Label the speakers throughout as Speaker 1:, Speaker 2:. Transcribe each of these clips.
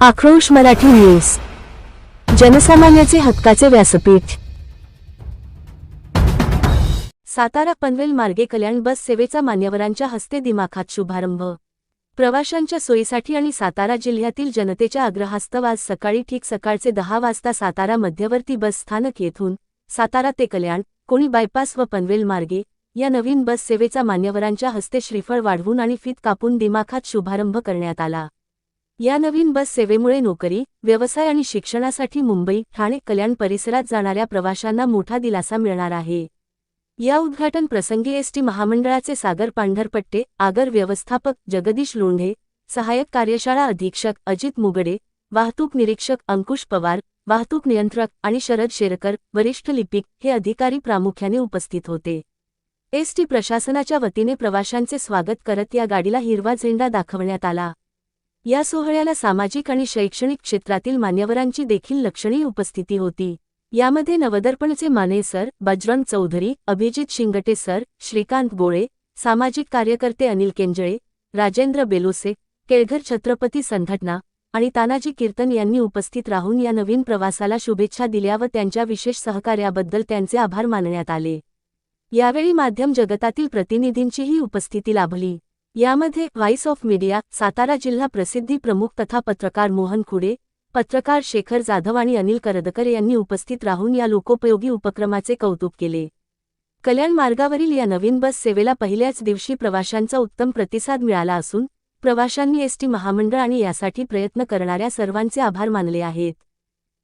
Speaker 1: आक्रोश मराठी न्यूज, जनसामान्याचे हक्काचे व्यासपीठ। सातारा पनवेल मार्गे कल्याण बस सेवेचा मान्यवरांच्या हस्ते दिमाखात शुभारंभ। प्रवाशांच्या सोयीसाठी आणि सातारा जिल्ह्यातील जनतेच्या आग्रहास्तव आज सकाळी ठीक सकाळचे 10 वाजता सातारा मध्यवर्ती बस स्थानक येथून सातारा ते कल्याण, कोणी बायपास व पनवेल मार्गे या नवीन बस सेवेचा मान्यवरांच्या हस्ते श्रीफळ वाढवून आणि फीत कापून दिमाखात शुभारंभ करण्यात आला। या नवीन बस सेवेमुळे नोकरी, व्यवसाय आणि शिक्षणासाठी मुंबई, ठाणे, कल्याण परिसरात जाणाऱ्या प्रवाशांना मोठा दिलासा मिळणार आहे। या उद्घाटन प्रसंगी एसटी महामंडळाचे सागर पांढरपट्टे, आगर व्यवस्थापक जगदीश लोंढे, सहाय्यक कार्यशाळा अधीक्षक अजित मुगडे, वाहतूक निरीक्षक अंकुश पवार, वाहतूक नियंत्रक आणि शरद शेरकर, वरिष्ठ लिपिक हे अधिकारी प्रामुख्याने उपस्थित होते। एसटी प्रशासनाच्या वतीने प्रवाशांचे स्वागत करत या गाडीला हिरवा झेंडा दाखवण्यात आला। या सोहळ्याला सामाजिक आणि शैक्षणिक क्षेत्रातील मान्यवरांची देखील लक्षणीय उपस्थिती होती। यामध्ये नवदर्पणचे माने सर, बजरंग चौधरी, अभिजित शिंगटे सर, श्रीकांत गोळे, सामाजिक कार्यकर्ते अनिल केंजळे, राजेंद्र बेलोसे, केळघर छत्रपती संघटना आणि तानाजी कीर्तन यांनी उपस्थित राहून या नवीन प्रवासाला शुभेच्छा दिल्या व त्यांच्या विशेष सहकार्याबद्दल त्यांचे आभार मानण्यात आले। यावेळी माध्यम जगतातील प्रतिनिधींचीही उपस्थिती लाभली। यामध्ये व्हॉइस ऑफ मीडिया, सातारा जिल्हा प्रसिद्धी प्रमुख तथा पत्रकार मोहन खुडे, पत्रकार शेखर जाधव आणि अनिल करदकर यांनी उपस्थित राहून या लोकोपयोगी उपक्रमाचे कौतुक केले। कल्याण मार्गावरील या नवीन बस सेवेला पहिल्याच दिवशी प्रवाशांचा उत्तम प्रतिसाद मिळाला असून प्रवाशांनी एसटी महामंडळ आणि यासाठी प्रयत्न करणाऱ्या सर्वांचे आभार मानले आहेत।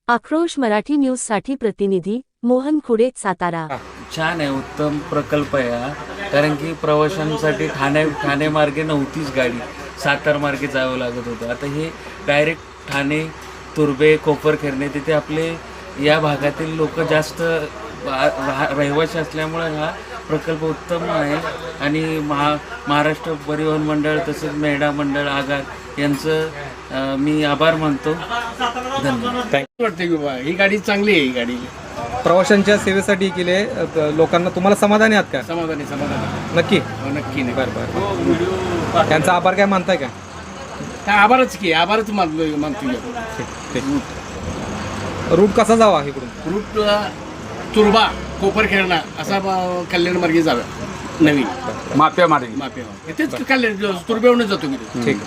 Speaker 1: आक्रोश मराठी न्यूजसाठी प्रतिनिधी मोहन खुडे, सातारा।
Speaker 2: छान आहे, उत्तम प्रकल्प आहे हा। कारण की प्रवाशांसाठी ठाणे मार्गे नव्हतीच गाडी, सातारा मार्गे जावं लागत होतं। आता हे डायरेक्ट ठाणे, तुर्बे, कोपरखैरणे तिथे आपले या भागातील लोक जास्त रहिवासी असल्यामुळे हा प्रकल्प उत्तम आहे। आणि महाराष्ट्र परिवहन मंडळ तसेच मेढा मंडळ, आगार यांचं मी आभार मानतो। धन्यवाद।
Speaker 3: वाटते की बाबा ही गाडी चांगली आहे। ही गाडी
Speaker 4: प्रवाशांच्या सेवेसाठी केले, लोकांना तुम्हाला समाधानी आहात का?
Speaker 3: समाधानी
Speaker 4: नक्की
Speaker 3: नक्की नाही।
Speaker 4: बरं बरं, त्यांचा आभार काय मानताय का?
Speaker 3: आभारच की आभारच मानतो।
Speaker 4: ठीक। रूट कसा जावा इकडून?
Speaker 3: रूट तुर्बा, कोपरखेरणा असा कल्याण मार्गे जावा। नवीन माप्या इथेच कल्याण तुर्ब्यावरून जातो मी।
Speaker 4: ठीक।